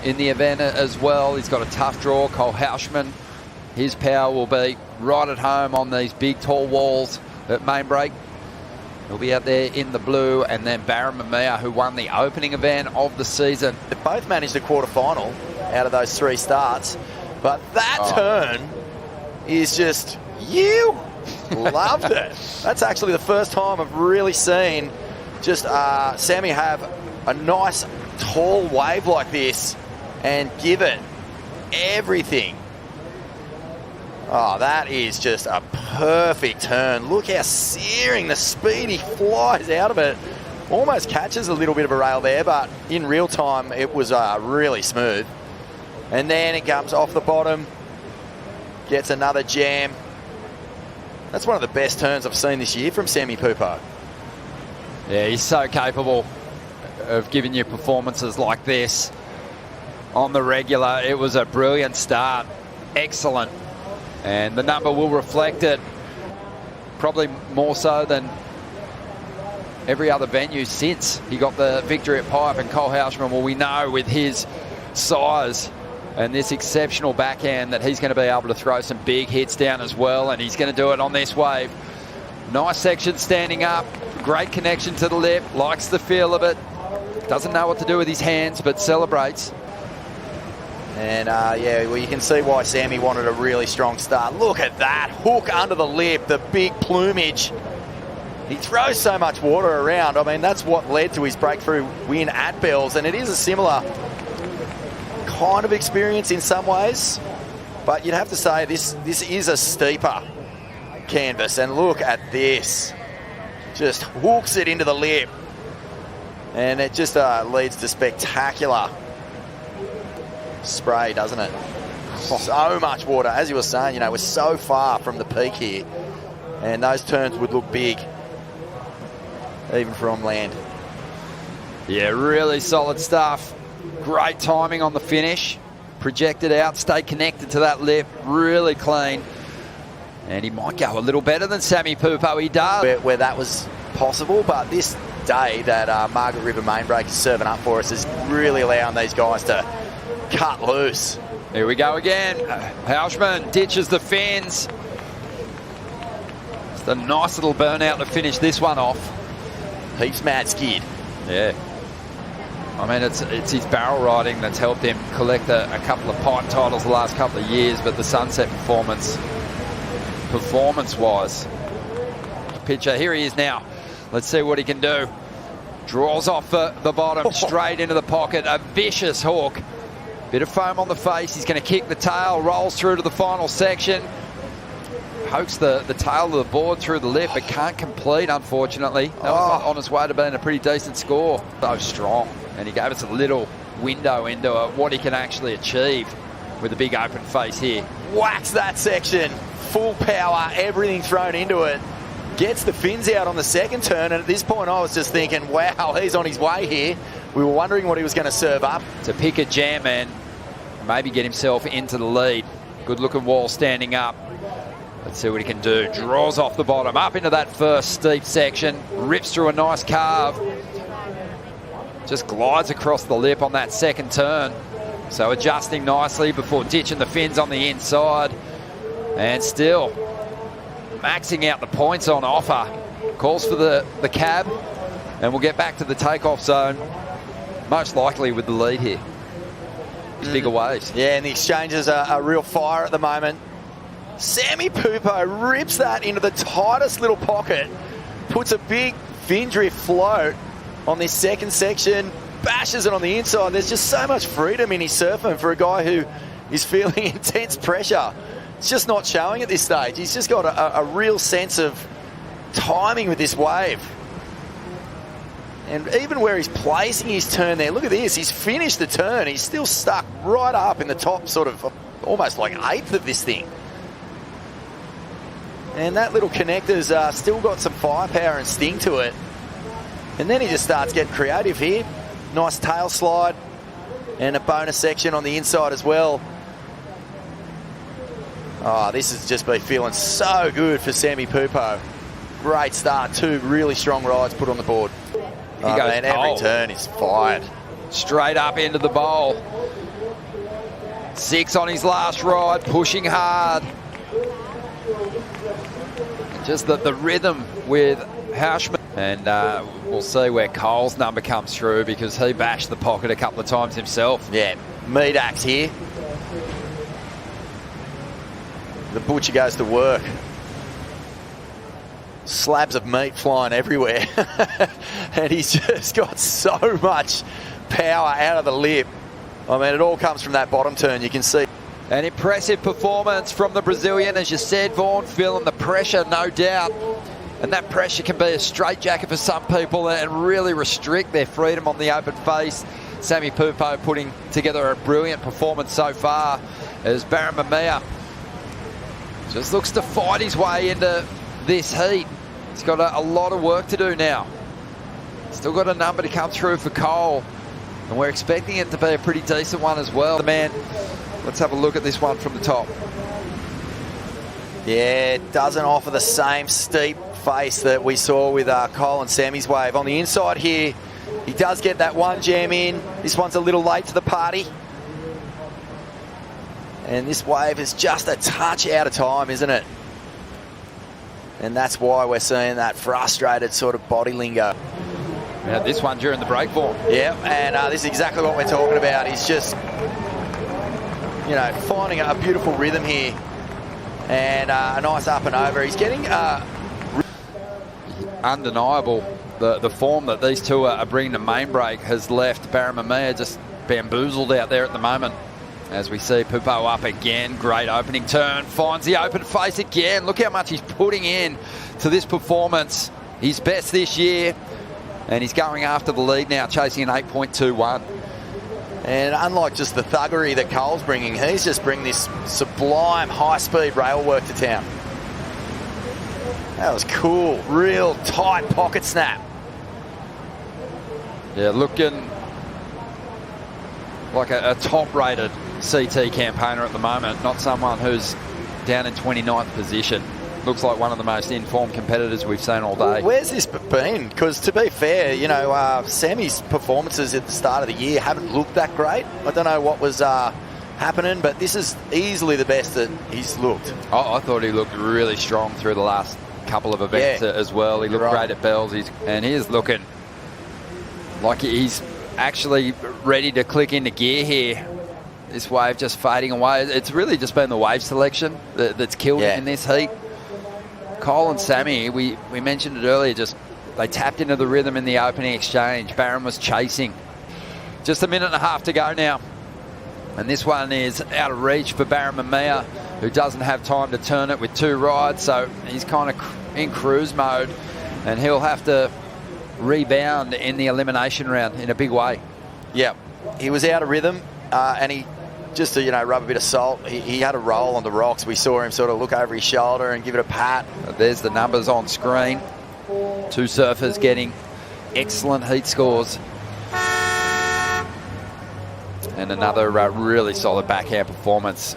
in the event as well. He's got a tough draw. C.Houshmand, his power will be right at home on these big tall walls at main break. He'll be out there in the blue. And then Barron Mamiya, who won the opening event of the season. They both managed a quarterfinal out of those 3 starts, but that turn is just, you loved it. That's actually the first time I've really seen just Sammy have a nice tall wave like this and give it everything. Oh, that is just a perfect turn. Look how searing the speed he flies out of it. Almost catches a little bit of a rail there, but in real time it was really smooth. And then it comes off the bottom, gets another jam. That's one of the best turns I've seen this year from S.Pupo. Yeah, he's so capable of giving you performances like this on the regular. It was a brilliant start. Excellent. And the number will reflect it, probably more so than every other venue since he got the victory at Pipe. And C.Houshmand, well, we know with his size and this exceptional backhand that he's going to be able to throw some big hits down as well, and he's going to do it on this wave. Nice section standing up, great connection to the lip, likes the feel of it, doesn't know what to do with his hands, but celebrates. And yeah, well, you can see why Sammy wanted a really strong start. Look at that hook under the lip, the big plumage. He throws so much water around. I mean, that's what led to his breakthrough win at Bells, and it is a similar kind of experience in some ways, but you'd have to say this is a steeper canvas. And look at this, just hooks it into the lip, and it just leads to spectacular spray, doesn't it? So much water, as you were saying. You know, we're so far from the peak here, and those turns would look big even from land. Yeah, really solid stuff. Great timing on the finish. Projected out, stay connected to that lip, really clean. And he might go a little better than S.Pupo. He does. Where that was possible, but this day that Margaret River main break is serving up for us is really allowing these guys to cut loose. Here we go again. Houshmand ditches the fins. It's a nice little burnout to finish this one off. Heaps mad skid. Yeah. I mean, it's his barrel riding that's helped him collect a couple of pipe titles the last couple of years, but the Sunset performance-wise. Pitcher, here he is now. Let's see what he can do. Draws off the bottom, straight into the pocket. A vicious hook. Bit of foam on the face. He's going to kick the tail, rolls through to the final section. Pokes the tail of the board through the lip, but can't complete, unfortunately. That was on his way to being a pretty decent score. So strong. And he gave us a little window into what he can actually achieve with a big open face here. Whacks that section. Full power, everything thrown into it. Gets the fins out on the second turn, and at this point I was just thinking, wow, he's on his way here. We were wondering what he was going to serve up. To pick a jam and maybe get himself into the lead. Good looking wall standing up. Let's see what he can do. Draws off the bottom, up into that first steep section. Rips through a nice carve. Just glides across the lip on that second turn. So adjusting nicely before ditching the fins on the inside. And still maxing out the points on offer. Calls for the cab. And we'll get back to the takeoff zone. Most likely with the lead here. Bigger waves. Yeah, and the exchanges are real fire at the moment. S.Pupo rips that into the tightest little pocket. Puts a big fin drift float on this second section. Bashes it on the inside. There's just so much freedom in his surfing for a guy who is feeling intense pressure. It's just not showing at this stage. He's just got a real sense of timing with this wave. And even where he's placing his turn there, look at this. He's finished the turn. He's still stuck right up in the top sort of almost like eighth of this thing. And that little connector's still got some firepower and sting to it. And then he just starts getting creative here. Nice tail slide and a bonus section on the inside as well. Oh, this has just been feeling so good for S.Pupo. Great start, 2 really strong rides put on the board. Oh, man, every turn is fired. straight up into the bowl. 6 on his last ride, pushing hard. Just the rhythm with C.Houshmand. And we'll see where Cole's number comes through, because he bashed the pocket a couple of times himself. Yeah, meat axe here. The butcher goes to work. Slabs of meat flying everywhere. And he's just got so much power out of the lip. I mean, it all comes from that bottom turn, you can see. An impressive performance from the Brazilian, as you said, Vaughan, feeling the pressure, no doubt. And that pressure can be a straitjacket for some people and really restrict their freedom on the open face. S.Pupo putting together a brilliant performance so far, as Barron Mamiya just looks to fight his way into this heat. He's got a lot of work to do now. Still got a number to come through for Cole, and we're expecting it to be a pretty decent one as well. The man, let's have a look at this one from the top. Yeah, it doesn't offer the same steep face that we saw with Cole and Sammy's wave. On the inside here, he does get that one jam in. This one's a little late to the party. And this wave is just a touch out of time, isn't it? And that's why we're seeing that frustrated sort of body lingo. We had this one during the break, Vaughan. Yeah, and this is exactly what we're talking about. He's just, you know, finding a beautiful rhythm here. And a nice up and over. He's getting undeniable. The form that these two are bringing to main break has left Barron Mamiya just bamboozled out there at the moment. As we see Pupo up again, great opening turn, finds the open face again. Look how much he's putting in to this performance. His best this year, and he's going after the lead now, chasing an 8.21. And unlike just the thuggery that Cole's bringing, he's just bringing this sublime high-speed rail work to town. That was cool. Real tight pocket snap. Yeah, looking like a top-rated CT campaigner at the moment, not someone who's down in 29th position. Looks like one of the most informed competitors we've seen all day. Where's this been? Because to be fair, you know, Sammy's performances at the start of the year haven't looked that great. I don't know what was happening, but this is easily the best that he's looked. I thought he looked really strong through the last couple of events as well. He looked great at Bells, and he is looking like he's actually ready to click into gear here. This wave just fading away. It's really just been the wave selection that's killed in this heat. Cole and Sammy, we mentioned it earlier, just they tapped into the rhythm in the opening exchange. Barron was chasing. Just a minute and a half to go now. And this one is out of reach for Barron Mamiya, who doesn't have time to turn it with 2 rides, so he's kind of in cruise mode, and he'll have to rebound in the elimination round in a big way. Yeah, he was out of rhythm, and he, just to, you know, rub a bit of salt, he had a roll on the rocks. We saw him sort of look over his shoulder and give it a pat. There's the numbers on screen. 2 surfers getting excellent heat scores. And another really solid backhand performance.